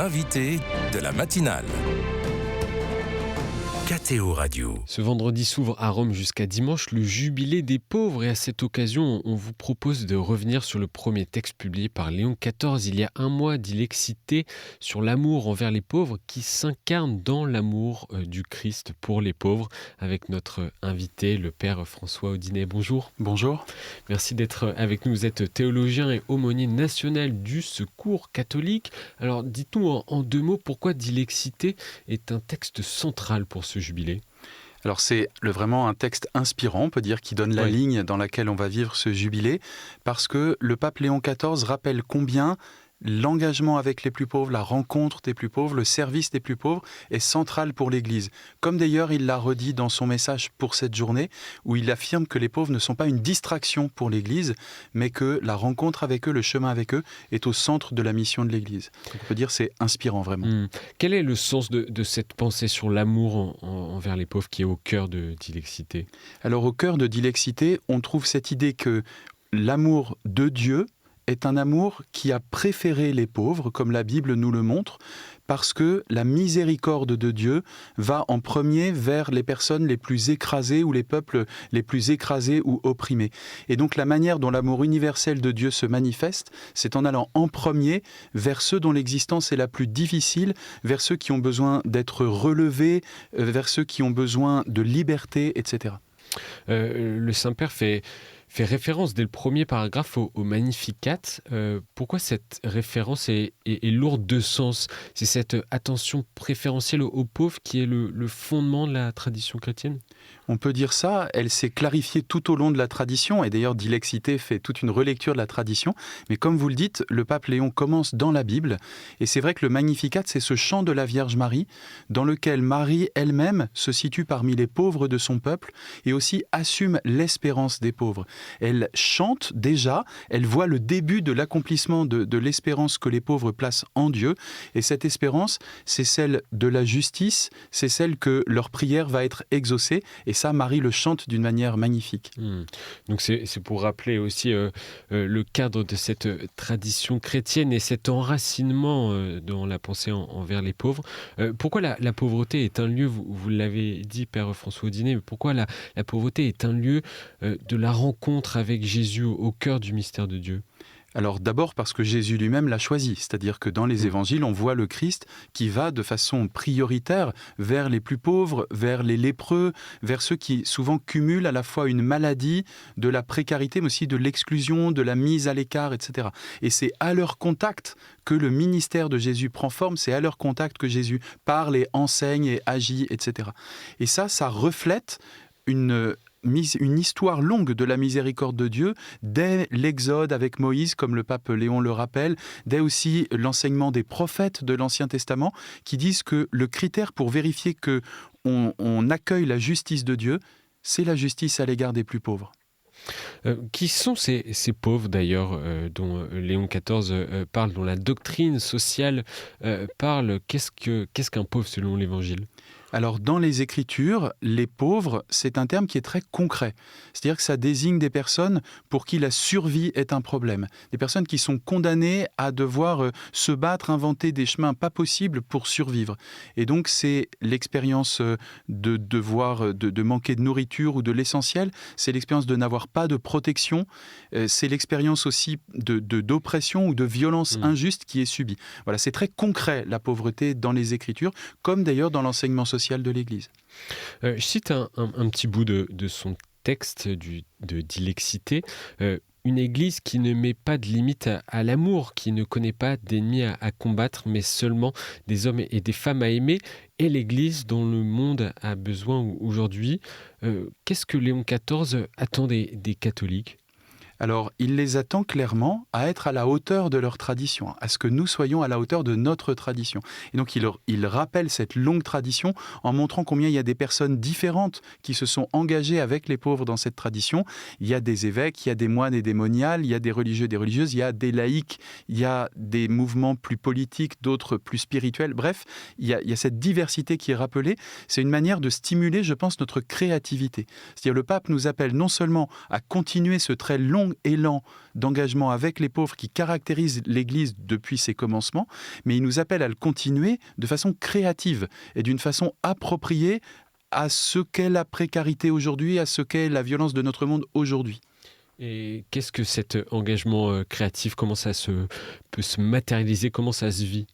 l'invité de la matinale. KTO Radio. Ce vendredi s'ouvre à Rome jusqu'à dimanche le Jubilé des pauvres et à cette occasion, on vous propose de revenir sur le premier texte publié par Léon XIV il y a un mois, Dilexité, sur l'amour envers les pauvres qui s'incarne dans l'amour du Christ pour les pauvres avec notre invité, le Père François Audinet. Bonjour. Bonjour. Merci d'être avec nous. Vous êtes théologien et aumônier national du Secours catholique. Alors dites-nous en deux mots pourquoi Dilexité est un texte central pour ce jubilé. Alors c'est vraiment un texte inspirant, on peut dire, qui donne la ligne dans laquelle on va vivre ce jubilé, parce que le pape Léon XIV rappelle combien l'engagement avec les plus pauvres, la rencontre des plus pauvres, le service des plus pauvres est central pour l'Église. Comme d'ailleurs il l'a redit dans son message pour cette journée, où il affirme que les pauvres ne sont pas une distraction pour l'Église, mais que la rencontre avec eux, le chemin avec eux, est au centre de la mission de l'Église. Donc on peut dire que c'est inspirant vraiment. Quel est le sens de cette pensée sur l'amour envers les pauvres qui est au cœur de Dilexité ? Alors au cœur de Dilexité, on trouve cette idée que l'amour de Dieu est un amour qui a préféré les pauvres, comme la Bible nous le montre, parce que la miséricorde de Dieu va en premier vers les personnes les plus écrasées ou les peuples les plus écrasés ou opprimés. Et donc la manière dont l'amour universel de Dieu se manifeste, c'est en allant en premier vers ceux dont l'existence est la plus difficile, vers ceux qui ont besoin d'être relevés, vers ceux qui ont besoin de liberté, etc. Le Saint-Père fait référence dès le premier paragraphe au Magnificat. Pourquoi cette référence est lourde de sens ? C'est cette attention préférentielle aux pauvres qui est le fondement de la tradition chrétienne ? On peut dire ça, elle s'est clarifiée tout au long de la tradition, et d'ailleurs Dilexité fait toute une relecture de la tradition, mais comme vous le dites, le pape Léon commence dans la Bible, et c'est vrai que le Magnificat, c'est ce chant de la Vierge Marie, dans lequel Marie elle-même se situe parmi les pauvres de son peuple, et aussi assume l'espérance des pauvres. Elle chante déjà, elle voit le début de l'accomplissement de l'espérance que les pauvres placent en Dieu, et cette espérance, c'est celle de la justice, c'est celle que leur prière va être exaucée, et ça, Marie le chante d'une manière magnifique. Donc c'est pour rappeler aussi le cadre de cette tradition chrétienne et cet enracinement dans la pensée envers les pauvres. Pourquoi la pauvreté est un lieu, vous l'avez dit, Père François Audinet, mais pourquoi la pauvreté est un lieu de la rencontre avec Jésus au cœur du mystère de Dieu ? Alors d'abord parce que Jésus lui-même l'a choisi, c'est-à-dire que dans les évangiles, on voit le Christ qui va de façon prioritaire vers les plus pauvres, vers les lépreux, vers ceux qui souvent cumulent à la fois une maladie, de la précarité, mais aussi de l'exclusion, de la mise à l'écart, etc. Et c'est à leur contact que le ministère de Jésus prend forme, c'est à leur contact que Jésus parle et enseigne et agit, etc. Et ça reflète une histoire longue de la miséricorde de Dieu, dès l'Exode avec Moïse, comme le pape Léon le rappelle, dès aussi l'enseignement des prophètes de l'Ancien Testament, qui disent que le critère pour vérifier qu'on accueille la justice de Dieu, c'est la justice à l'égard des plus pauvres. Qui sont ces pauvres d'ailleurs dont Léon XIV parle, dont la doctrine sociale parle ? Qu'est-ce qu'un pauvre selon l'Évangile ? Alors, dans les Écritures, les pauvres, c'est un terme qui est très concret. C'est-à-dire que ça désigne des personnes pour qui la survie est un problème. Des personnes qui sont condamnées à devoir se battre, inventer des chemins pas possibles pour survivre. Et donc, c'est l'expérience de devoir, de manquer de nourriture ou de l'essentiel. C'est l'expérience de n'avoir pas de protection. C'est l'expérience aussi d'oppression ou de violence injuste qui est subie. Voilà, c'est très concret, la pauvreté dans les Écritures, comme d'ailleurs dans l'enseignement social de l'Église. Je cite un petit bout de son texte de Dilexité. Une Église qui ne met pas de limite à l'amour, qui ne connaît pas d'ennemis à combattre, mais seulement des hommes et des femmes à aimer, et l'Église dont le monde a besoin aujourd'hui. Qu'est-ce que Léon XIV attend des catholiques ? Alors, il les attend clairement à être à la hauteur de leur tradition, à ce que nous soyons à la hauteur de notre tradition. Et donc, il rappelle cette longue tradition en montrant combien il y a des personnes différentes qui se sont engagées avec les pauvres dans cette tradition. Il y a des évêques, il y a des moines et des moniales, il y a des religieux et des religieuses, il y a des laïcs, il y a des mouvements plus politiques, d'autres plus spirituels. Bref, il y a cette diversité qui est rappelée. C'est une manière de stimuler, je pense, notre créativité. C'est-à-dire, le pape nous appelle non seulement à continuer ce très long long élan d'engagement avec les pauvres qui caractérise l'Église depuis ses commencements, mais il nous appelle à le continuer de façon créative et d'une façon appropriée à ce qu'est la précarité aujourd'hui, à ce qu'est la violence de notre monde aujourd'hui. Et qu'est-ce que cet engagement créatif, comment ça peut se matérialiser, comment ça se vit ?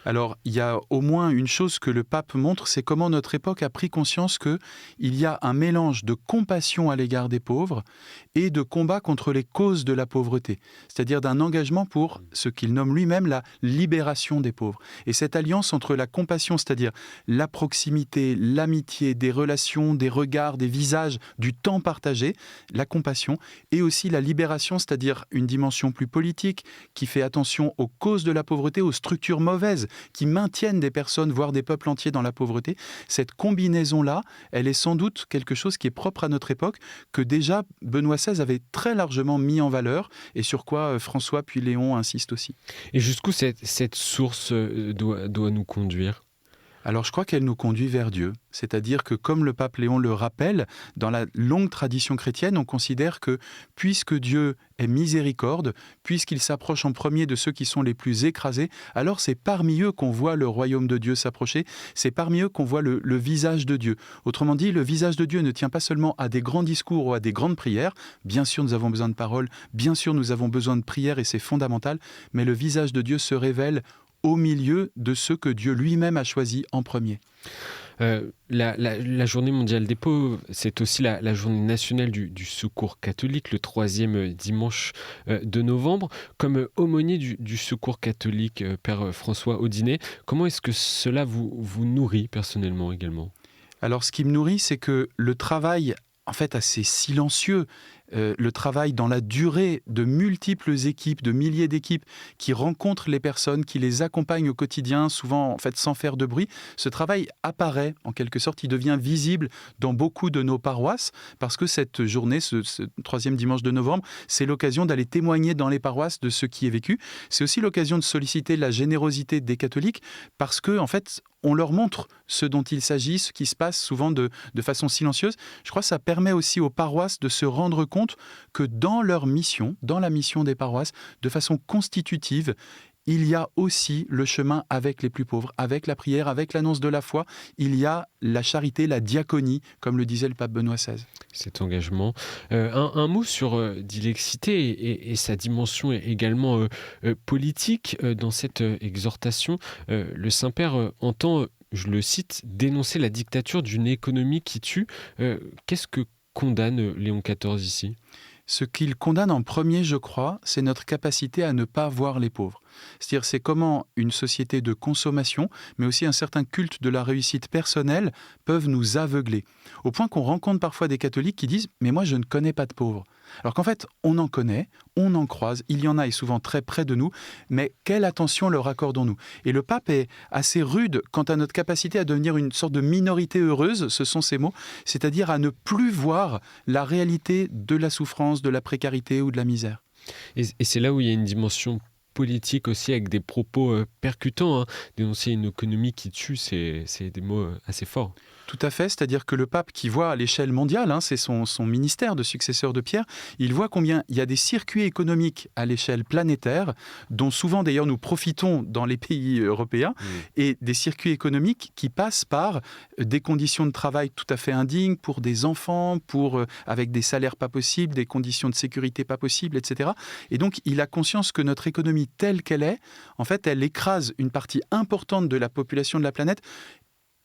Alors, il y a au moins une chose que le pape montre, c'est comment notre époque a pris conscience qu'il y a un mélange de compassion à l'égard des pauvres et de combat contre les causes de la pauvreté, c'est-à-dire d'un engagement pour ce qu'il nomme lui-même la libération des pauvres. Et cette alliance entre la compassion, c'est-à-dire la proximité, l'amitié, des relations, des regards, des visages, du temps partagé, la compassion, et aussi la libération, c'est-à-dire une dimension plus politique qui fait attention aux causes de la pauvreté, aux structures mauvaises qui maintiennent des personnes, voire des peuples entiers dans la pauvreté. Cette combinaison-là, elle est sans doute quelque chose qui est propre à notre époque, que déjà Benoît XVI avait très largement mis en valeur et sur quoi François puis Léon insistent aussi. Et jusqu'où cette source doit nous conduire ? Alors je crois qu'elle nous conduit vers Dieu. C'est-à-dire que, comme le pape Léon le rappelle, dans la longue tradition chrétienne, on considère que puisque Dieu est miséricorde, puisqu'il s'approche en premier de ceux qui sont les plus écrasés, alors c'est parmi eux qu'on voit le royaume de Dieu s'approcher, c'est parmi eux qu'on voit le visage de Dieu. Autrement dit, le visage de Dieu ne tient pas seulement à des grands discours ou à des grandes prières. Bien sûr, nous avons besoin de paroles, bien sûr, nous avons besoin de prières et c'est fondamental, mais le visage de Dieu se révèle au milieu de ceux que Dieu lui-même a choisis en premier. La journée mondiale des pauvres, c'est aussi la journée nationale du secours catholique, le 3e dimanche de novembre. Comme aumônier du secours catholique, Père François Audinet, comment est-ce que cela vous nourrit personnellement également ? Alors, ce qui me nourrit, c'est que le travail, en fait, assez silencieux, le travail dans la durée de multiples équipes, de milliers d'équipes qui rencontrent les personnes, qui les accompagnent au quotidien, souvent en fait sans faire de bruit, ce travail apparaît en quelque sorte, il devient visible dans beaucoup de nos paroisses parce que cette journée, ce 3e dimanche de novembre, c'est l'occasion d'aller témoigner dans les paroisses de ce qui est vécu. C'est aussi l'occasion de solliciter la générosité des catholiques parce que en fait, on leur montre ce dont il s'agit, ce qui se passe souvent de façon silencieuse. Je crois que ça permet aussi aux paroisses de se rendre compte que dans leur mission, dans la mission des paroisses, de façon constitutive, il y a aussi le chemin avec les plus pauvres, avec la prière, avec l'annonce de la foi. Il y a la charité, la diaconie, comme le disait le pape Benoît XVI. Cet engagement. Un mot sur Dilexité et sa dimension également politique dans cette exhortation. Le Saint-Père entend, je le cite, dénoncer la dictature d'une économie qui tue. Qu'est-ce que condamne Léon XIV ici ? Ce qu'il condamne en premier, je crois, c'est notre capacité à ne pas voir les pauvres. C'est-à-dire, c'est comment une société de consommation, mais aussi un certain culte de la réussite personnelle, peuvent nous aveugler. Au point qu'on rencontre parfois des catholiques qui disent « mais moi je ne connais pas de pauvres ». Alors qu'en fait, on en connaît, on en croise, il y en a et souvent très près de nous, mais quelle attention leur accordons-nous ? Et le pape est assez rude quant à notre capacité à devenir une sorte de minorité heureuse, ce sont ces mots, c'est-à-dire à ne plus voir la réalité de la souffrance, de la précarité ou de la misère. Et c'est là où il y a une dimension politique aussi avec des propos percutants. Dénoncer une économie qui tue, c'est des mots assez forts. Tout à fait, c'est-à-dire que le pape qui voit à l'échelle mondiale, c'est son ministère de successeur de Pierre, il voit combien il y a des circuits économiques à l'échelle planétaire, dont souvent d'ailleurs nous profitons dans les pays européens, et des circuits économiques qui passent par des conditions de travail tout à fait indignes pour des enfants, avec des salaires pas possibles, des conditions de sécurité pas possibles, etc. Et donc il a conscience que notre économie telle qu'elle est, en fait, elle écrase une partie importante de la population de la planète.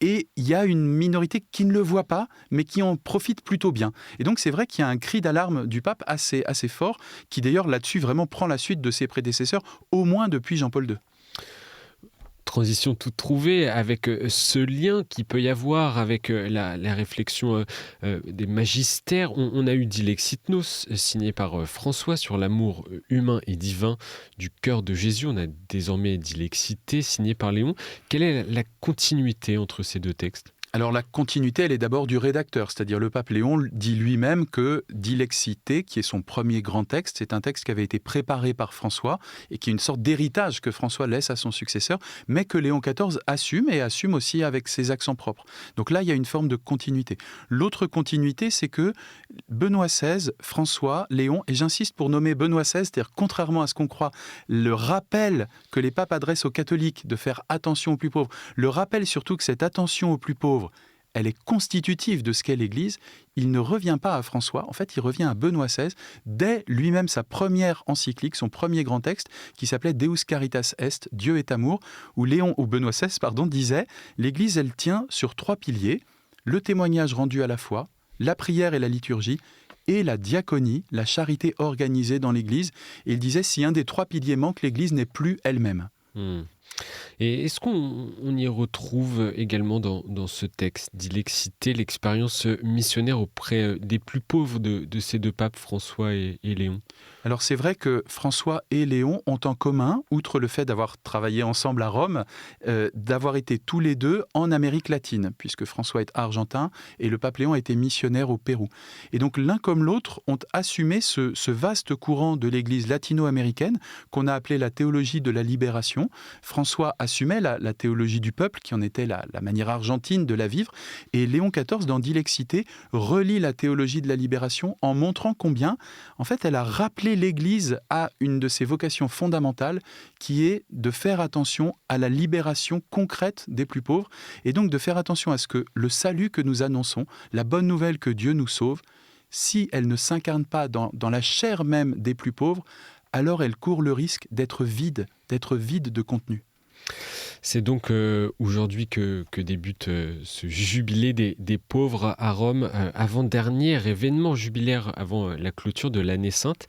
Et il y a une minorité qui ne le voit pas, mais qui en profite plutôt bien. Et donc c'est vrai qu'il y a un cri d'alarme du pape assez fort, qui d'ailleurs là-dessus vraiment prend la suite de ses prédécesseurs, au moins depuis Jean-Paul II. Transition toute trouvée avec ce lien qu'il peut y avoir avec la réflexion des magistères. On a eu Dilexitnos signé par François sur l'amour humain et divin du cœur de Jésus. On a désormais Dilexité signé par Léon. Quelle est la continuité entre ces deux textes ? Alors la continuité, elle est d'abord du rédacteur, c'est-à-dire le pape Léon dit lui-même que Dilexité, qui est son premier grand texte, c'est un texte qui avait été préparé par François et qui est une sorte d'héritage que François laisse à son successeur, mais que Léon XIV assume et assume aussi avec ses accents propres. Donc là, il y a une forme de continuité. L'autre continuité, c'est que Benoît XVI, François, Léon, et j'insiste pour nommer Benoît XVI, c'est-à-dire contrairement à ce qu'on croit, le rappel que les papes adressent aux catholiques de faire attention aux plus pauvres, le rappel surtout que cette attention aux plus pauvres, elle est constitutive de ce qu'est l'Église, il ne revient pas à François, en fait il revient à Benoît XVI, dès lui-même sa première encyclique, son premier grand texte, qui s'appelait Deus Caritas Est, Dieu est amour, où Benoît XVI disait « L'Église, elle tient sur 3 piliers, le témoignage rendu à la foi, la prière et la liturgie, et la diaconie, la charité organisée dans l'Église. » Et il disait « Si un des 3 piliers manque, l'Église n'est plus elle-même. » Et est-ce qu'on y retrouve également dans ce texte Dilexité l'expérience missionnaire auprès des plus pauvres de ces 2 papes, François et Léon ? Alors c'est vrai que François et Léon ont en commun, outre le fait d'avoir travaillé ensemble à Rome, d'avoir été tous les 2 en Amérique latine, puisque François est argentin et le pape Léon a été missionnaire au Pérou. Et donc l'un comme l'autre ont assumé ce vaste courant de l'Église latino-américaine qu'on a appelé la théologie de la libération. François assumait la théologie du peuple, qui en était la manière argentine de la vivre, et Léon XIV, dans Dilexité, relie la théologie de la libération en montrant combien, en fait, elle a rappelé l'Église à une de ses vocations fondamentales, qui est de faire attention à la libération concrète des plus pauvres, et donc de faire attention à ce que le salut que nous annonçons, la bonne nouvelle que Dieu nous sauve, si elle ne s'incarne pas dans la chair même des plus pauvres, alors elle court le risque d'être vide de contenu. C'est donc aujourd'hui que débute ce jubilé des pauvres à Rome, avant-dernier événement jubilaire avant la clôture de l'année sainte.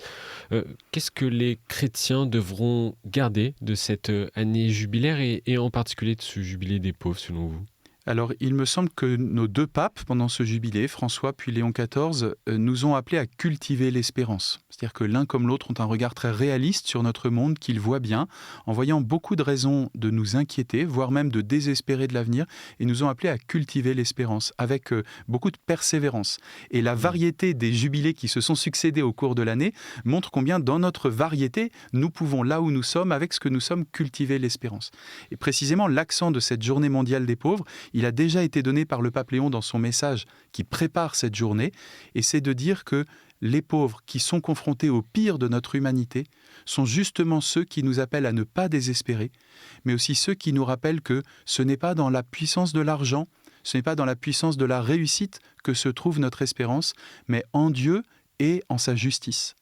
Qu'est-ce que les chrétiens devront garder de cette année jubilaire et en particulier de ce jubilé des pauvres selon vous ? Alors, il me semble que nos 2 papes, pendant ce jubilé, François puis Léon XIV, nous ont appelés à cultiver l'espérance. C'est-à-dire que l'un comme l'autre ont un regard très réaliste sur notre monde qu'ils voient bien, en voyant beaucoup de raisons de nous inquiéter, voire même de désespérer de l'avenir, et nous ont appelés à cultiver l'espérance, avec beaucoup de persévérance. Et la variété des jubilés qui se sont succédés au cours de l'année montre combien, dans notre variété, nous pouvons, là où nous sommes, avec ce que nous sommes, cultiver l'espérance. Et précisément, l'accent de cette journée mondiale des pauvres, il a déjà été donné par le pape Léon dans son message qui prépare cette journée, et c'est de dire que les pauvres qui sont confrontés au pire de notre humanité sont justement ceux qui nous appellent à ne pas désespérer, mais aussi ceux qui nous rappellent que ce n'est pas dans la puissance de l'argent, ce n'est pas dans la puissance de la réussite que se trouve notre espérance, mais en Dieu et en sa justice.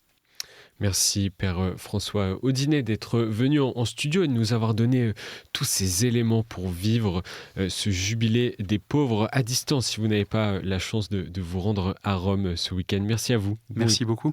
Merci Père François Audinet d'être venu en studio et de nous avoir donné tous ces éléments pour vivre ce jubilé des pauvres à distance si vous n'avez pas la chance de vous rendre à Rome ce week-end. Merci à vous. Merci beaucoup.